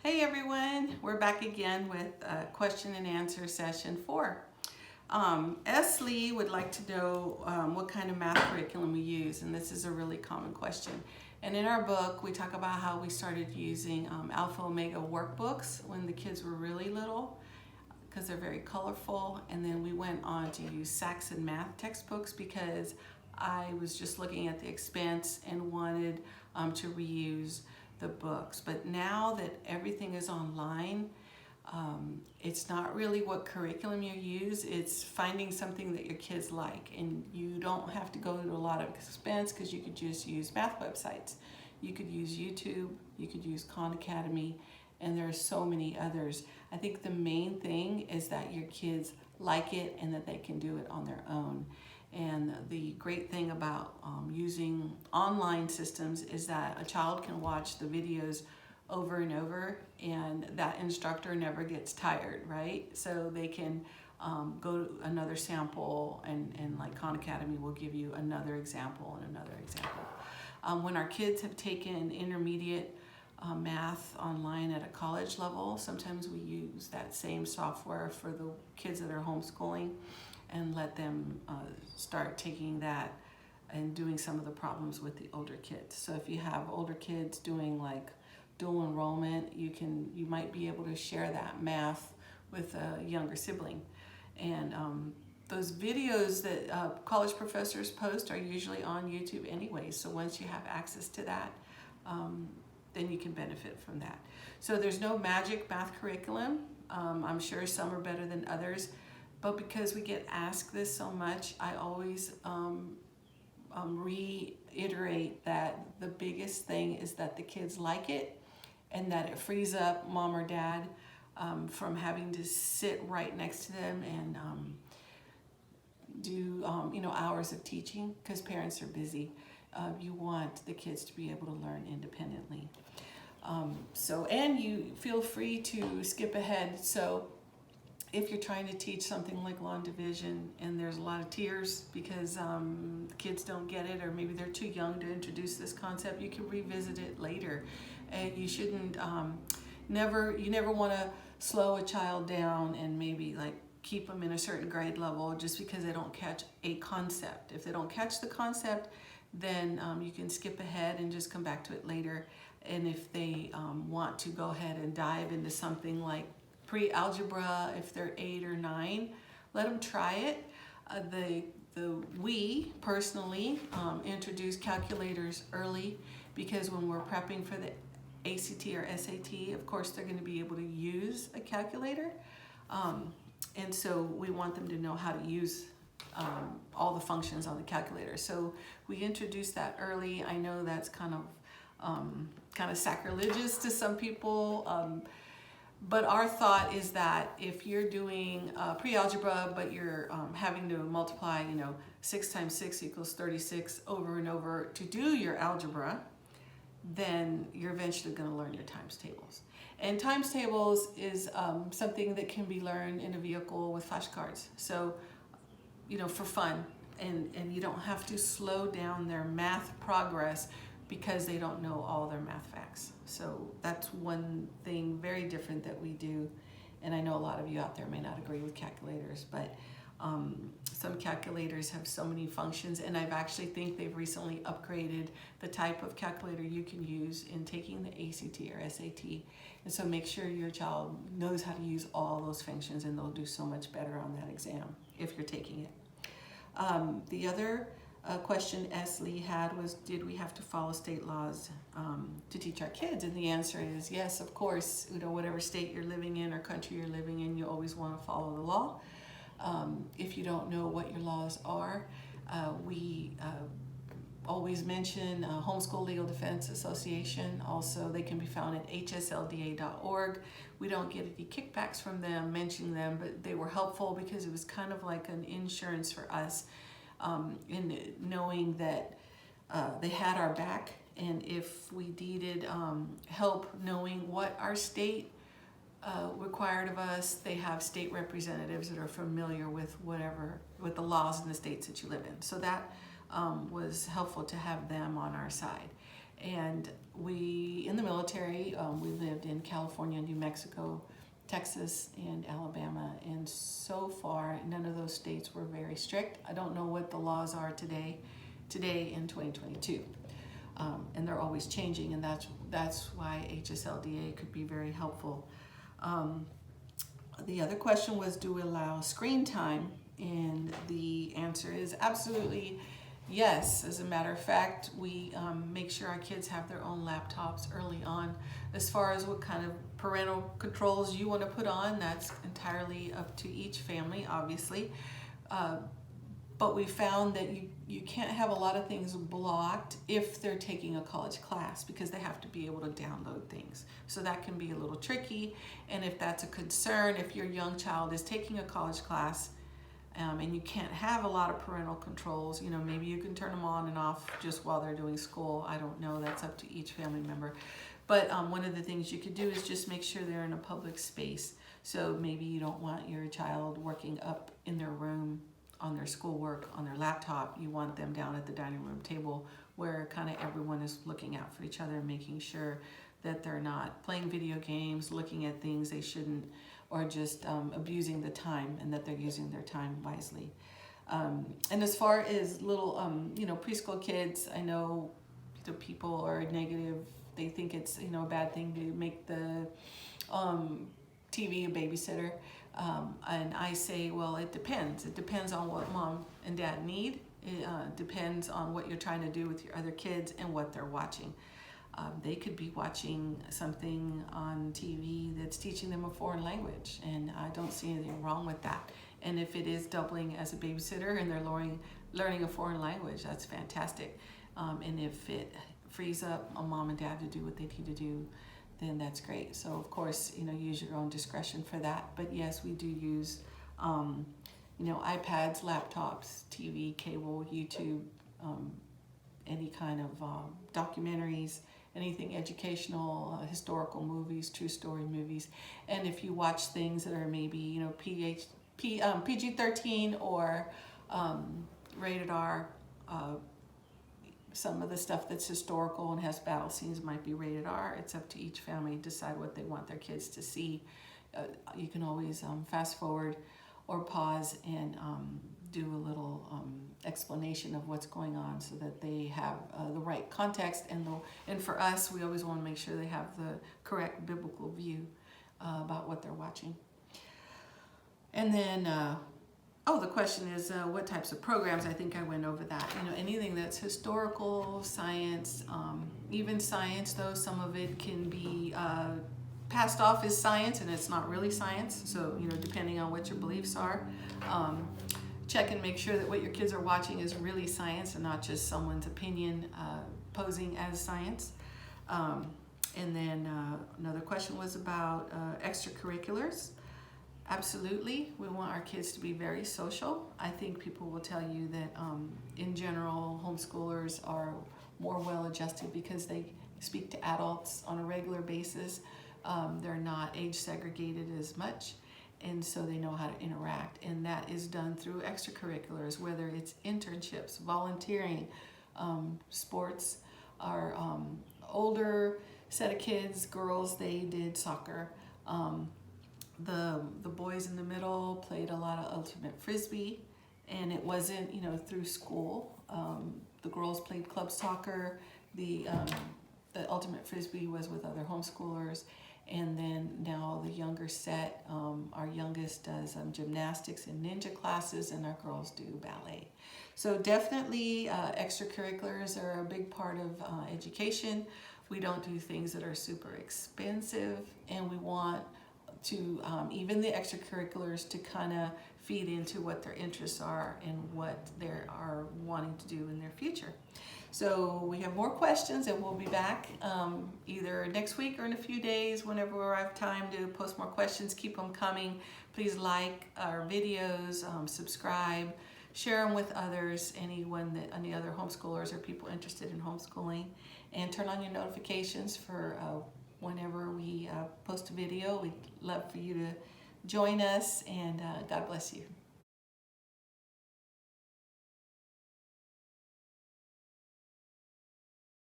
Hey everyone, we're back again with question and answer session 4. S. Lee would like to know what kind of math curriculum we use, and this is a really common question. And in our book, we talk about how we started using Alpha Omega workbooks when the kids were really little because they're very colorful, and then we went on to use Saxon math textbooks because I was just looking at the expense and wanted to reuse the books. But now that everything is online, it's not really what curriculum you use, it's finding something that your kids like. And you don't have to go to a lot of expense because you could just use math websites. You could use YouTube, you could use Khan Academy, and there are so many others. I think the main thing is that your kids like it and that they can do it on their own. And the great thing about using online systems is that a child can watch the videos over and over, and that instructor never gets tired, right? So they can go to another sample, and like Khan Academy will give you another example and another example. When our kids have taken intermediate math online at a college level, sometimes we use that same software for the kids that are homeschooling and let them start taking that and doing some of the problems with the older kids. So if you have older kids doing like dual enrollment, you might be able to share that math with a younger sibling. And those videos that college professors post are usually on YouTube anyway, so once you have access to that, then you can benefit from that. So there's no magic math curriculum. I'm sure some are better than others, but because we get asked this so much, I always reiterate that the biggest thing is that the kids like it and that it frees up mom or dad from having to sit right next to them and do hours of teaching because parents are busy. You want the kids to be able to learn independently. And you feel free to skip ahead. So if you're trying to teach something like long division and there's a lot of tears because kids don't get it, or maybe they're too young to introduce this concept, you can revisit it later. And you shouldn't, you never want to slow a child down and maybe like keep them in a certain grade level just because they don't catch a concept. If they don't catch the concept, then you can skip ahead and just come back to it later. And if they want to go ahead and dive into something like pre-algebra, if they're 8 or 9, let them try it. We personally introduce calculators early because when we're prepping for the ACT or SAT, of course they're going to be able to use a calculator, and so we want them to know how to use all the functions on the calculator. So we introduce that early. I know that's kind of sacrilegious to some people. But our thought is that if you're doing pre-algebra, but you're having to multiply, 6 times 6 equals 36 over and over to do your algebra, then you're eventually going to learn your times tables. And times tables is something that can be learned in a vehicle with flashcards. So, for fun. And you don't have to slow down their math progress because they don't know all their math facts. So that's one thing very different that we do. And I know a lot of you out there may not agree with calculators, but some calculators have so many functions, and I've actually think they've recently upgraded the type of calculator you can use in taking the ACT or SAT. And so make sure your child knows how to use all those functions, and they'll do so much better on that exam if you're taking it. The other question S. Lee had was, did we have to follow state laws to teach our kids? And the answer is yes, of course. Whatever state you're living in or country you're living in, you always want to follow the law. If you don't know what your laws are, we always mention Homeschool Legal Defense Association. Also, they can be found at hslda.org. We don't get any kickbacks from them mentioning them, but they were helpful because it was kind of like an insurance for us in knowing that they had our back, and if we needed help knowing what our state required of us, they have state representatives that are familiar with with the laws in the states that you live in. So that was helpful to have them on our side. And we, in the military, we lived in California, New Mexico, Texas, and Alabama. And so far, none of those states were very strict. I don't know what the laws are today in 2022. And they're always changing, and that's why HSLDA could be very helpful. The other question was, do we allow screen time? And the answer is absolutely yes. As a matter of fact, we make sure our kids have their own laptops early on. As far as what kind of parental controls you want to put on, that's entirely up to each family, obviously. But we found that you can't have a lot of things blocked if they're taking a college class, because they have to be able to download things. So that can be a little tricky. And if that's a concern, if your young child is taking a college class, and you can't have a lot of parental controls, maybe you can turn them on and off just while they're doing school. I don't know, that's up to each family member. But one of the things you could do is just make sure they're in a public space. So maybe you don't want your child working up in their room on their schoolwork, on their laptop. You want them down at the dining room table where kind of everyone is looking out for each other, making sure that they're not playing video games, looking at things they shouldn't, or just abusing the time, and that they're using their time wisely. And as far as little, preschool kids, I know people are negative. They think it's, a bad thing to make the TV a babysitter. And I say, well, it depends. It depends on what mom and dad need. It depends on what you're trying to do with your other kids and what they're watching. They could be watching something on TV that's teaching them a foreign language, and I don't see anything wrong with that. And if it is doubling as a babysitter and they're learning a foreign language, that's fantastic. And if it frees up a mom and dad to do what they need to do, then that's great. So of course, use your own discretion for that. But yes, we do use, iPads, laptops, TV, cable, YouTube, any kind of documentaries, anything educational, historical movies, true story movies. And if you watch things that are maybe, PG-13 or rated R, some of the stuff that's historical and has battle scenes might be rated R. It's up to each family to decide what they want their kids to see. You can always fast forward or pause and do a little explanation of what's going on so that they have the right context. And for us, we always want to make sure they have the correct biblical view about what they're watching. And then, the question is what types of programs. I think I went over that. Anything that's historical, science, even science, though some of it can be passed off as science and it's not really science. So, depending on what your beliefs are, check and make sure that what your kids are watching is really science and not just someone's opinion posing as science. And then another question was about extracurriculars. Absolutely, we want our kids to be very social. I think people will tell you that in general, homeschoolers are more well-adjusted because they speak to adults on a regular basis. They're not age segregated as much, and so they know how to interact. And that is done through extracurriculars, whether it's internships, volunteering, sports. Our older set of kids, girls, they did soccer. The boys in the middle played a lot of ultimate frisbee, and it wasn't through school. The girls played club soccer. The ultimate frisbee was with other homeschoolers, and then now the younger set, our youngest does gymnastics and ninja classes, and our girls do ballet. So definitely extracurriculars are a big part of education. We don't do things that are super expensive, and we want to even the extracurriculars to kind of feed into what their interests are and what they are wanting to do in their future. So we have more questions, and we'll be back either next week or in a few days whenever we have time to post more questions. Keep them coming. Please like our videos, subscribe, share them with others, any other homeschoolers or people interested in homeschooling, and turn on your notifications for whenever we post a video. We'd love for you to join us, and God bless you.